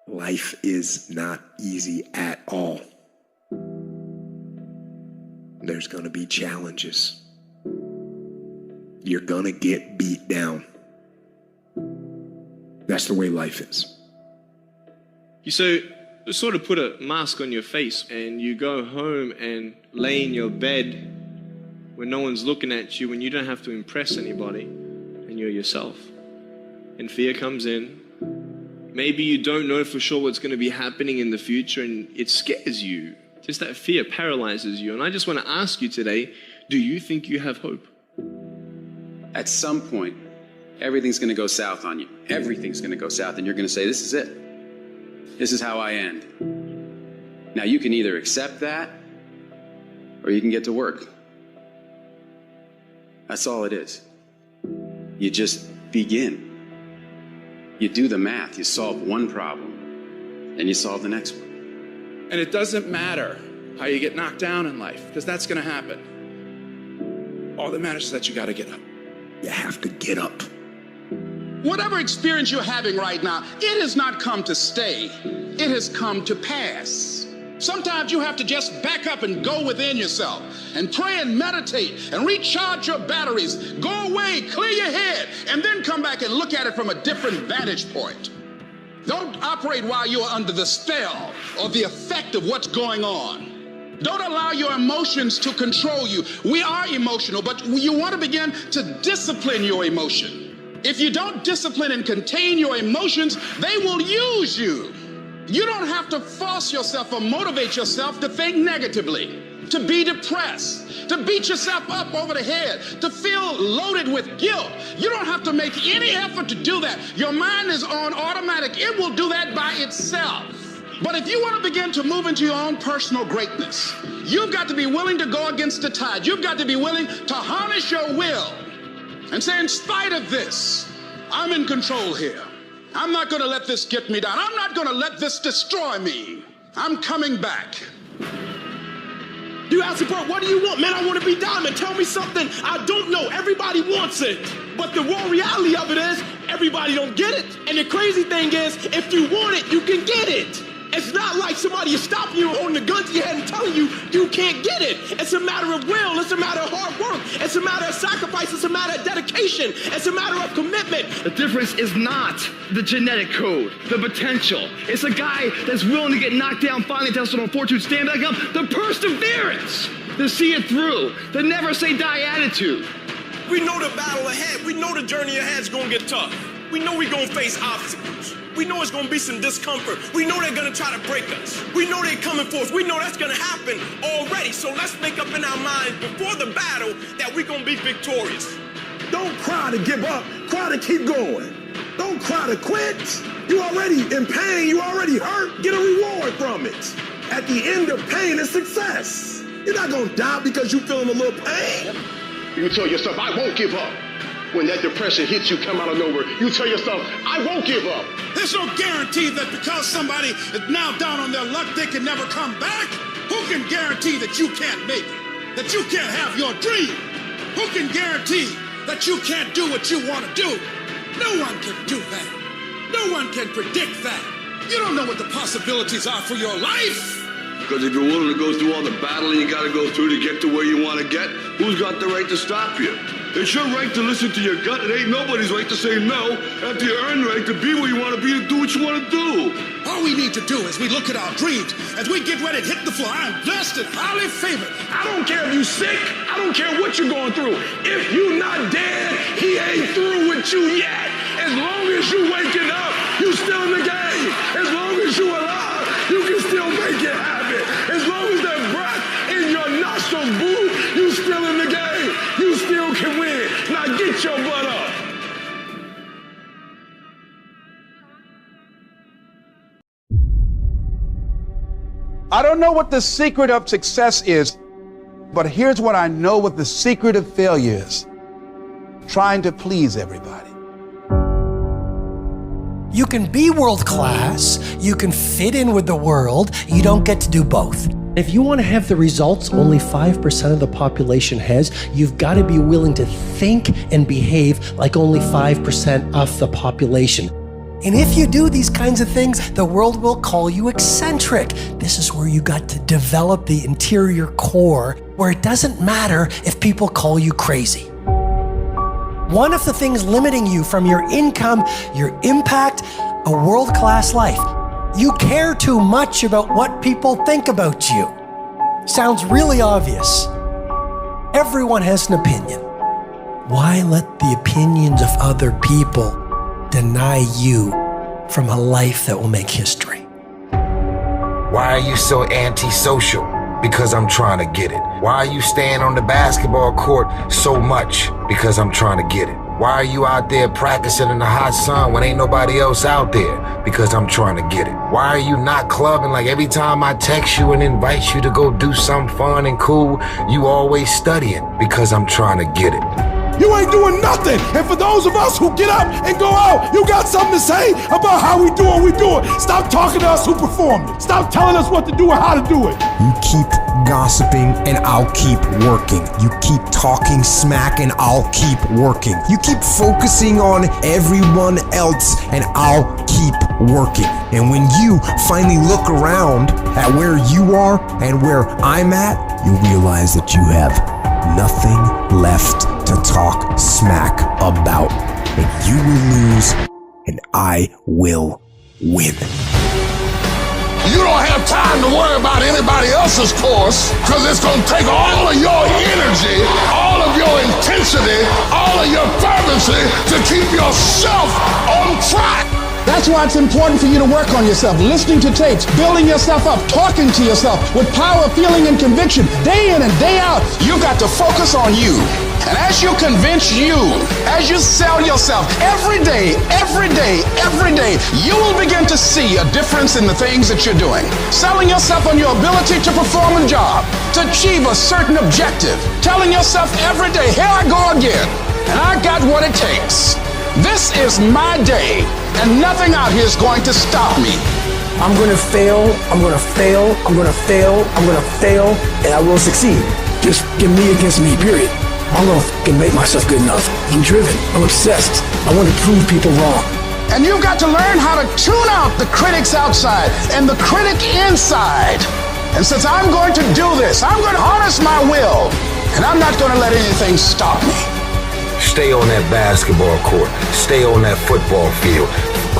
Life is not easy at all. There's gonna be challenges. You're gonna get beat down. That's the way life is. You sort of put a mask on your face and you go home and lay in your bed when no one's looking at you, when you don't have to impress anybody, and you're yourself. And fear comes in. Maybe you don't know for sure what's going to be happening in the future, and it scares you. Just that fear paralyzes you. And I just want to ask you today, do you think you have hope? At some point, everything's going to go south on you. Everything's going to go south, and you're going to say, this is it. This is how I end. Now, you can either accept that, or you can get to work. That's all it is. You just begin. You do the math. You solve one problem, and you solve the next one. And it doesn't matter how you get knocked down in life, because that's going to happen. All that matters is that you got to get up. You have to get up. Whatever experience you're having right now, it has not come to stay. It has come to pass. Sometimes you have to just back up and go within yourself and pray and meditate and recharge your batteries. Go away, clear your head, and then come back and look at it from a different vantage point. Don't operate while you're under the spell or the effect of what's going on. Don't allow your emotions to control you. We are emotional, but you want to begin to discipline your emotion. If you don't discipline and contain your emotions, they will use you. You don't have to force yourself or motivate yourself to think negatively, to be depressed, to beat yourself up over the head, to feel loaded with guilt. You don't have to make any effort to do that. Your mind is on automatic. It will do that by itself. But if you want to begin to move into your own personal greatness, you've got to be willing to go against the tide. You've got to be willing to harness your will and say, in spite of this, I'm in control here. I'm not going to let this get me down. I'm not going to let this destroy me. I'm coming back. You ask me, what do you want? Man, I want to be diamond. Tell me something I don't know. Everybody wants it. But the raw reality of it is everybody don't get it. And the crazy thing is, if you want it, you can get it. It's not like somebody is stopping you, holding the gun to your head and telling you you can't get it. It's a matter of will. It's a matter of hard work. It's a matter of sacrifice. It's a matter of dedication. It's a matter of commitment. The difference is not the genetic code, the potential. It's a guy that's willing to get knocked down, finally tested on fortune, stand back up. The perseverance to see it through. The never say die attitude. We know the battle ahead. We know the journey ahead is going to get tough. We know we're going to face obstacles. We know it's going to be some discomfort. We know they're going to try to break us. We know they're coming for us. We know that's going to happen already. So let's make up in our minds before the battle that we're going to be victorious. Don't cry to give up. Cry to keep going. Don't cry to quit. You already in pain. You already hurt. Get a reward from it. At the end of pain is success. You're not going to die because you're feeling a little pain. You tell yourself, I won't give up. When that depression hits you, come out of nowhere, you tell yourself, I won't give up. There's no guarantee that because somebody is now down on their luck, they can never come back. Who can guarantee that you can't make it? That you can't have your dream? Who can guarantee that you can't do what you want to do? No one can do that. No one can predict that. You don't know what the possibilities are for your life. Because if you're willing to go through all the battling you got to go through to get to where you want to get, who's got the right to stop you? It's your right to listen to your gut. It ain't nobody's right to say no. After you earn the right to be where you want to be, to do what you want to do. All we need to do is we look at our dreams, as we get ready to hit the floor. I'm blessed and highly favored. I don't care if you're sick. I don't care what you're going through. If you're not dead, he ain't through with you yet. As long as you waking up, you still in the game. As long as you alive, you can still make it happen. As long as that breath in your nostrils move, you still in the game. You still can win. Now get your butt up. I don't know what the secret of success is, but here's what I know what the secret of failure is. Trying to please everybody. You can be world class, you can fit in with the world, you don't get to do both. If you want to have the results only 5% of the population has, you've got to be willing to think and behave like only 5% of the population. And if you do these kinds of things, the world will call you eccentric. This is where you got to develop the interior core, where it doesn't matter if people call you crazy. One of the things limiting you from your income, your impact, a world-class life, you care too much about what people think about you. Sounds really obvious. Everyone has an opinion. Why let the opinions of other people deny you from a life that will make history? Why are you so antisocial? Because I'm trying to get it. Why are you staying on the basketball court so much? Because I'm trying to get it. Why are you out there practicing in the hot sun when ain't nobody else out there? Because I'm trying to get it. Why are you not clubbing like every time I text you and invite you to go do something fun and cool, you always studying? Because I'm trying to get it. You ain't doing nothing. And for those of us who get up and go out, you got something to say about how we do what we do it. Stop talking to us who perform it. Stop telling us what to do and how to do it. You keep gossiping and I'll keep working. You keep talking smack and I'll keep working. You keep focusing on everyone else and I'll keep working. And when you finally look around at where you are and where I'm at, you realize that you have nothing left to talk smack about. And you will lose and I will win. You don't have time to worry about anybody else's course, because it's going to take all of your energy, all of your intensity, all of your fervency to keep yourself on track. That's why it's important for you to work on yourself, listening to tapes, building yourself up, talking to yourself with power, feeling, and conviction, day in and day out. You've got to focus on you. And as you convince you, as you sell yourself every day, you will begin to see a difference in the things that you're doing. Selling yourself on your ability to perform a job, to achieve a certain objective. Telling yourself every day, here I go again, and I got what it takes. This is my day, and nothing out here is going to stop me. I'm going to fail, I'm going to fail, I'm going to fail, I'm going to fail, and I will succeed. Just give me against me, period. I'm going to fucking make myself good enough. I'm driven, I'm obsessed. I want to prove people wrong. And you've got to learn how to tune out the critics outside and the critic inside. And since I'm going to do this, I'm going to harness my will, and I'm not going to let anything stop me. Stay on that basketball court. Stay on that football field.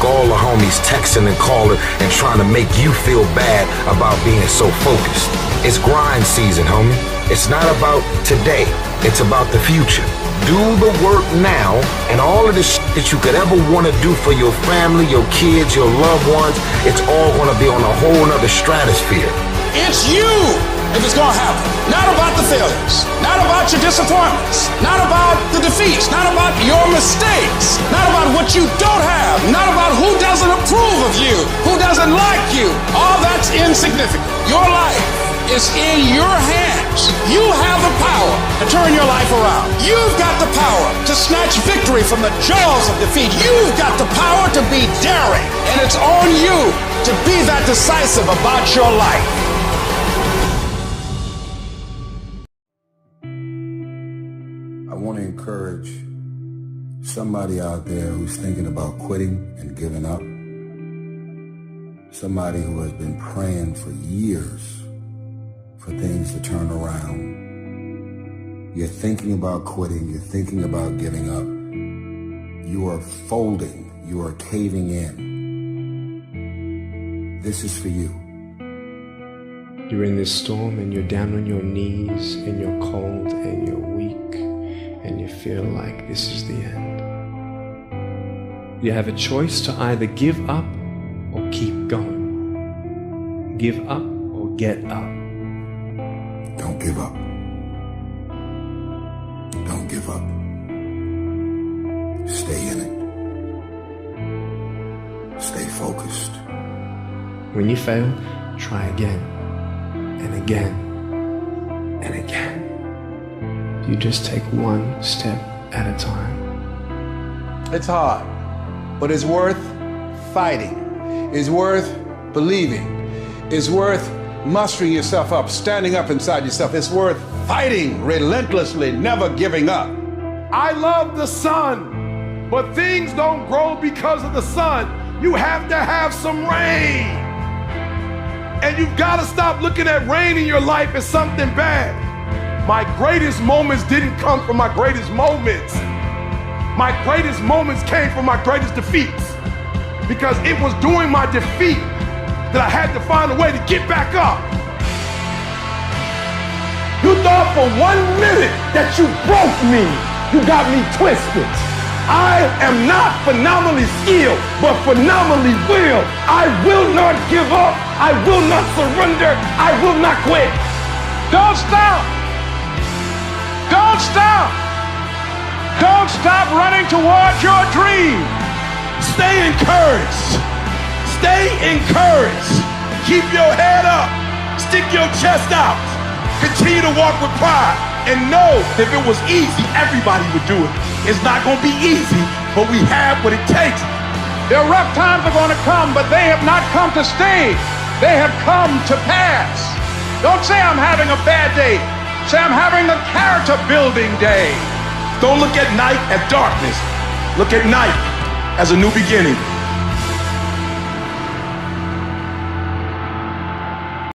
All the homies texting and calling and trying to make you feel bad about being so focused. It's grind season, homie. It's not about today. It's about the future. Do the work now, and all of the shit that you could ever want to do for your family, your kids, your loved ones, it's all going to be on a whole nother stratosphere. It's you if it's going to happen. Not about the failures, not about your disappointments, not about the defeats, not about your mistakes, not about what you don't have, not about who doesn't approve of you, who doesn't like you. All that's insignificant. Your life is in your hands. You have the power to turn your life around. You've got the power to snatch victory from the jaws of defeat. You've got the power to be daring, and it's on you to be that decisive about your life. I want to encourage somebody out there who's thinking about quitting and giving up. Somebody who has been praying for years for things to turn around. You're thinking about quitting, you're thinking about giving up. You are folding, you are caving in. This is for you. You're in this storm and you're down on your knees and you're cold and you're weak and you feel like this is the end. You have a choice to either give up or keep going. Give up or get up. Don't give up. Don't give up. Stay in it. Stay focused. When you fail, try again and again and again. You just take one step at a time. It's hard, but it's worth fighting. It's worth believing. It's worth mustering yourself up, standing up inside yourself. It's worth fighting relentlessly, never giving up. I love the sun, but things don't grow because of the sun. You have to have some rain. And you've got to stop looking at rain in your life as something bad. My greatest moments didn't come from my greatest moments. My greatest moments came from my greatest defeats. Because it was during my defeat that I had to find a way to get back up. You thought for 1 minute that you broke me. You got me twisted. I am not phenomenally skilled, but phenomenally willed. I will not give up. I will not surrender. I will not quit. Don't stop. Don't stop. Don't stop running towards your dream. Stay encouraged. Stay encouraged. Keep your head up. Stick your chest out. Continue to walk with pride. And know if it was easy, everybody would do it. It's not going to be easy, but we have what it takes. Their rough times are going to come, but they have not come to stay. They have come to pass. Don't say I'm having a bad day. Say I'm having a character building day. Don't look at night as darkness. Look at night as a new beginning.